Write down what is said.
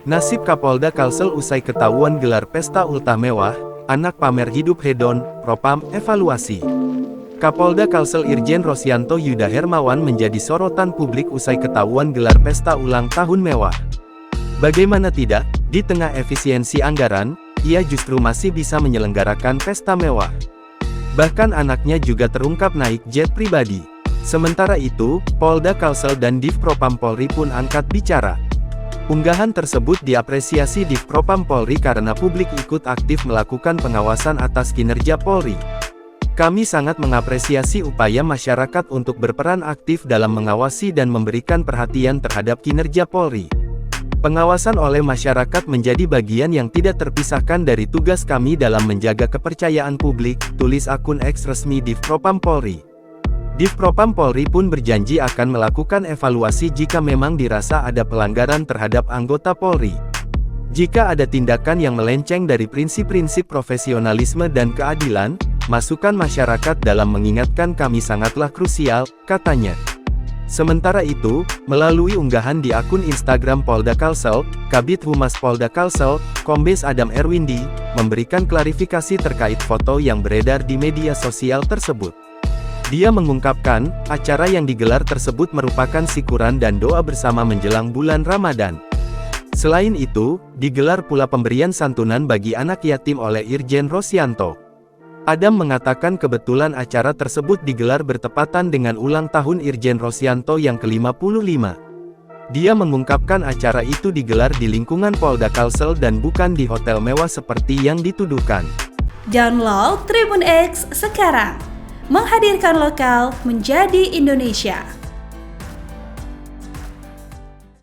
Nasib Kapolda Kalsel usai ketahuan gelar pesta ultah mewah, anak pamer hidup hedon, Propam, evaluasi. Kapolda Kalsel Irjen Rosyanto Yuda Hermawan menjadi sorotan publik usai ketahuan gelar pesta ulang tahun mewah. Bagaimana tidak, di tengah efisiensi anggaran, ia justru masih bisa menyelenggarakan pesta mewah. Bahkan anaknya juga terungkap naik jet pribadi. Sementara itu, Polda Kalsel dan Div Propam Polri pun angkat bicara. Unggahan tersebut diapresiasi Div Propam Polri karena publik ikut aktif melakukan pengawasan atas kinerja Polri. Kami sangat mengapresiasi upaya masyarakat untuk berperan aktif dalam mengawasi dan memberikan perhatian terhadap kinerja Polri. Pengawasan oleh masyarakat menjadi bagian yang tidak terpisahkan dari tugas kami dalam menjaga kepercayaan publik, tulis akun X resmi Div Propam Polri. Div Propam Polri pun berjanji akan melakukan evaluasi jika memang dirasa ada pelanggaran terhadap anggota Polri. Jika ada tindakan yang melenceng dari prinsip-prinsip profesionalisme dan keadilan, masukan masyarakat dalam mengingatkan kami sangatlah krusial, katanya. Sementara itu, melalui unggahan di akun Instagram Polda Kalsel, Kabid Humas Polda Kalsel, Kombes Adam Erwindi, memberikan klarifikasi terkait foto yang beredar di media sosial tersebut. Dia mengungkapkan, acara yang digelar tersebut merupakan syukuran dan doa bersama menjelang bulan Ramadan. Selain itu, digelar pula pemberian santunan bagi anak yatim oleh Irjen Rosyanto. Adam mengatakan kebetulan acara tersebut digelar bertepatan dengan ulang tahun Irjen Rosyanto yang ke-55. Dia mengungkapkan acara itu digelar di lingkungan Polda Kalsel dan bukan di hotel mewah seperti yang dituduhkan. Download Tribun X sekarang. Menghadirkan lokal menjadi Indonesia.